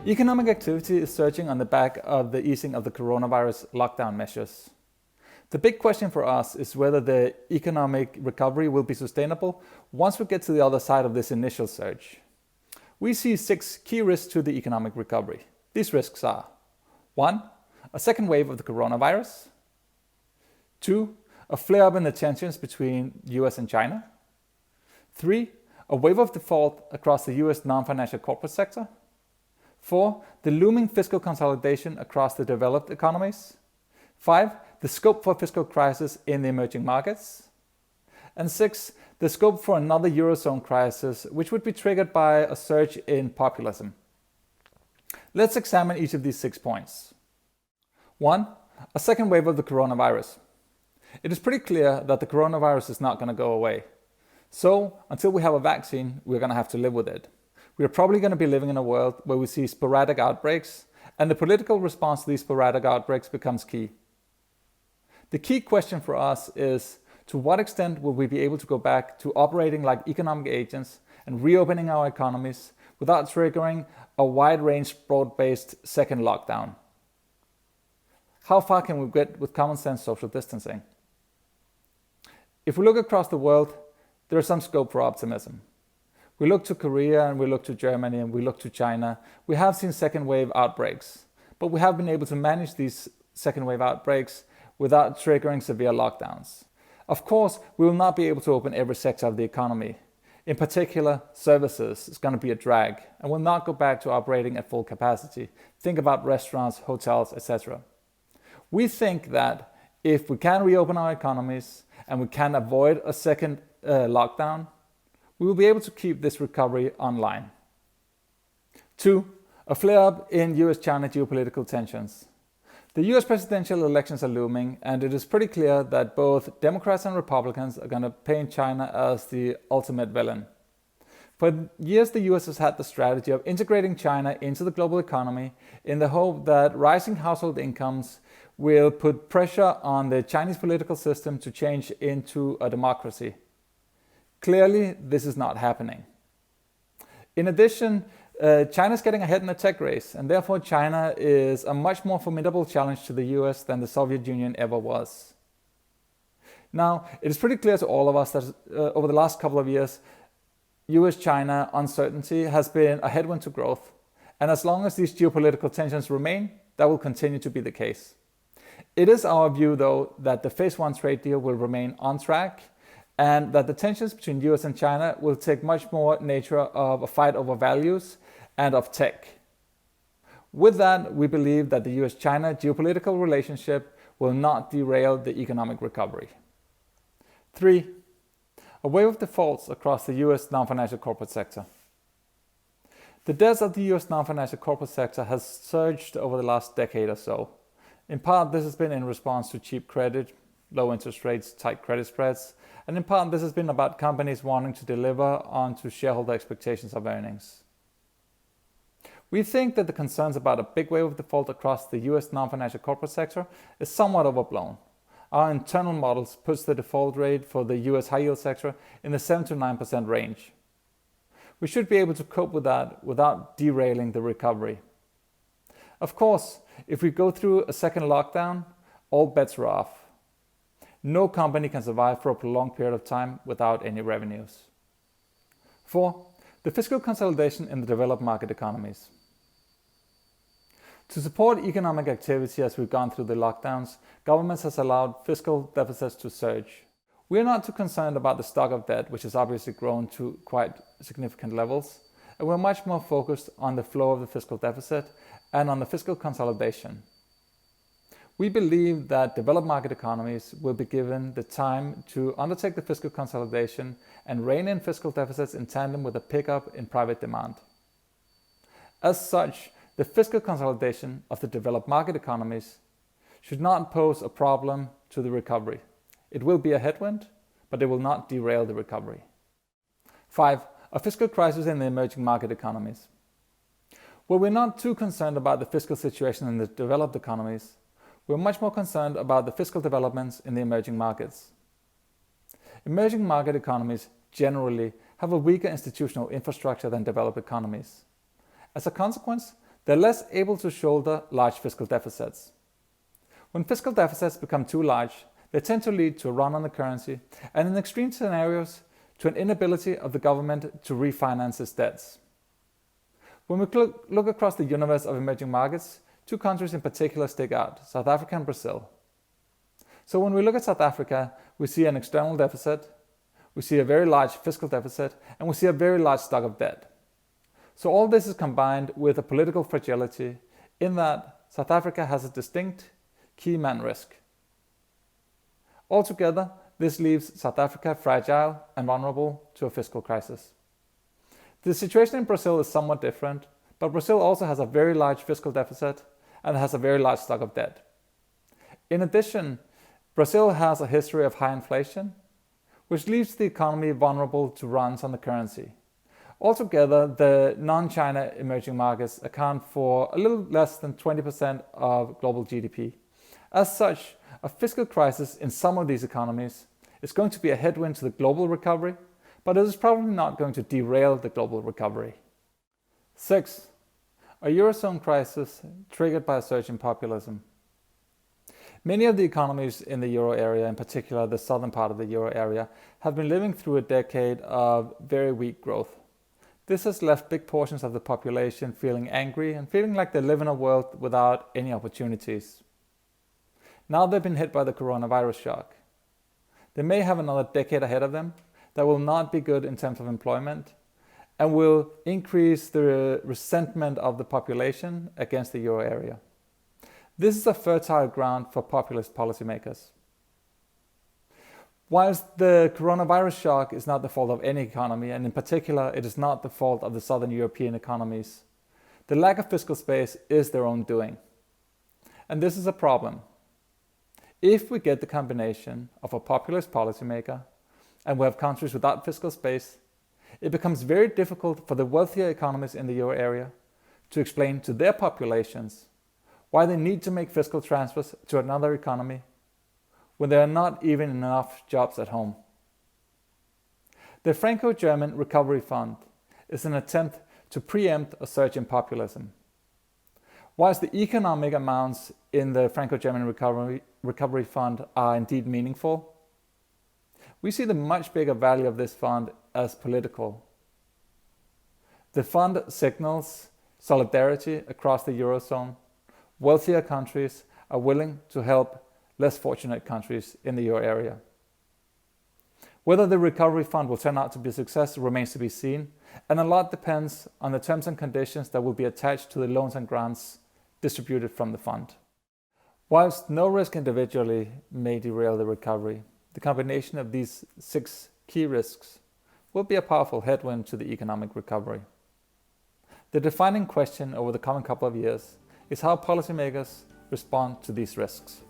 Economic activity is surging on the back of the easing of the coronavirus lockdown measures. The big question for us is whether the economic recovery will be sustainable once we get to the other side of this initial surge. We see 6 key risks to the economic recovery. These risks are: 1. A second wave of the coronavirus. 2. A flare-up in the tensions between US and China. 3. A wave of default across the US non-financial corporate sector. 4. The looming fiscal consolidation across the developed economies. 5. The scope for fiscal crisis in the emerging markets. And 6. The scope for another Eurozone crisis, which would be triggered by a surge in populism. Let's examine each of these 6 points. 1. A second wave of the coronavirus. It is pretty clear that the coronavirus is not going to go away. So, until we have a vaccine, we're going to have to live with it. We are probably going to be living in a world where we see sporadic outbreaks, and the political response to these sporadic outbreaks becomes key. The key question for us is, to what extent will we be able to go back to operating like economic agents and reopening our economies without triggering a wide-range, broad-based second lockdown? How far can we get with common sense social distancing? If we look across the world, there is some scope for optimism. We look to Korea and we look to Germany and we look to China. We have seen second wave outbreaks, but we have been able to manage these second wave outbreaks without triggering severe lockdowns. Of course, we will not be able to open every sector of the economy. In particular, services is going to be a drag and will not go back to operating at full capacity. Think about restaurants, hotels, etc. We think that if we can reopen our economies and we can avoid a second lockdown, we will be able to keep this recovery online. 2. A flare-up in US-China geopolitical tensions. The US presidential elections are looming, and it is pretty clear that both Democrats and Republicans are going to paint China as the ultimate villain. For years, the US has had the strategy of integrating China into the global economy in the hope that rising household incomes will put pressure on the Chinese political system to change into a democracy. Clearly, this is not happening. In addition, China is getting ahead in the tech race, and therefore China is a much more formidable challenge to the US than the Soviet Union ever was. Now, it is pretty clear to all of us that over the last couple of years, US-China uncertainty has been a headwind to growth. And as long as these geopolitical tensions remain, that will continue to be the case. It is our view, though, that the Phase 1 trade deal will remain on track, and that the tensions between US and China will take much more nature of a fight over values and of tech. With that, we believe that the US-China geopolitical relationship will not derail the economic recovery. 3. A wave of defaults across the US non-financial corporate sector. The debts of the US non-financial corporate sector has surged over the last decade or so. In part, this has been in response to cheap credit, low interest rates, tight credit spreads, and in part this has been about companies wanting to deliver onto shareholder expectations of earnings. We think that the concerns about a big wave of default across the US non-financial corporate sector is somewhat overblown. Our internal models puts the default rate for the US high yield sector in the 7 to 9% range. We should be able to cope with that without derailing the recovery. Of course, if we go through a second lockdown, all bets are off. No company can survive for a prolonged period of time without any revenues. 4. The fiscal consolidation in the developed market economies. To support economic activity as we've gone through the lockdowns, governments has allowed fiscal deficits to surge. We are not too concerned about the stock of debt, which has obviously grown to quite significant levels, and we're much more focused on the flow of the fiscal deficit and on the fiscal consolidation. We believe that developed market economies will be given the time to undertake the fiscal consolidation and rein in fiscal deficits in tandem with a pickup in private demand. As such, the fiscal consolidation of the developed market economies should not pose a problem to the recovery. It will be a headwind, but it will not derail the recovery. 5. A fiscal crisis in the emerging market economies. Well, we're not too concerned about the fiscal situation in the developed economies. We're much more concerned about the fiscal developments in the emerging markets. Emerging market economies generally have a weaker institutional infrastructure than developed economies. As a consequence, they're less able to shoulder large fiscal deficits. When fiscal deficits become too large, they tend to lead to a run on the currency, and in extreme scenarios, to an inability of the government to refinance its debts. When we look across the universe of emerging markets, two countries in particular stick out, South Africa and Brazil. So when we look at South Africa, we see an external deficit, we see a very large fiscal deficit, and we see a very large stock of debt. So all this is combined with a political fragility in that South Africa has a distinct key man risk. Altogether, this leaves South Africa fragile and vulnerable to a fiscal crisis. The situation in Brazil is somewhat different, but Brazil also has a very large fiscal deficit and has a very large stock of debt. In addition, Brazil has a history of high inflation, which leaves the economy vulnerable to runs on the currency. Altogether, the non-China emerging markets account for a little less than 20% of global GDP. As such, a fiscal crisis in some of these economies is going to be a headwind to the global recovery, but it is probably not going to derail the global recovery. 6. A Eurozone crisis triggered by a surge in populism. Many of the economies in the euro area, in particular the southern part of the euro area, have been living through a decade of very weak growth. This has left big portions of the population feeling angry and feeling like they live in a world without any opportunities. Now they've been hit by the coronavirus shock. They may have another decade ahead of them that will not be good in terms of employment and will increase the resentment of the population against the euro area. This is a fertile ground for populist policymakers. Whilst the coronavirus shock is not the fault of any economy, and in particular it is not the fault of the southern European economies, the lack of fiscal space is their own doing. And this is a problem. If we get the combination of a populist policymaker and we have countries without fiscal space, it becomes very difficult for the wealthier economies in the euro area to explain to their populations why they need to make fiscal transfers to another economy when there are not even enough jobs at home. The Franco-German Recovery Fund is an attempt to preempt a surge in populism. Whilst the economic amounts in the Franco-German Recovery Fund are indeed meaningful, we see the much bigger value of this fund as political. The fund signals solidarity across the Eurozone. Wealthier countries are willing to help less fortunate countries in the euro area. Whether the recovery fund will turn out to be a success remains to be seen, and a lot depends on the terms and conditions that will be attached to the loans and grants distributed from the fund. Whilst no risk individually may derail the recovery, the combination of these 6 key risks will be a powerful headwind to the economic recovery. The defining question over the coming couple of years is how policymakers respond to these risks.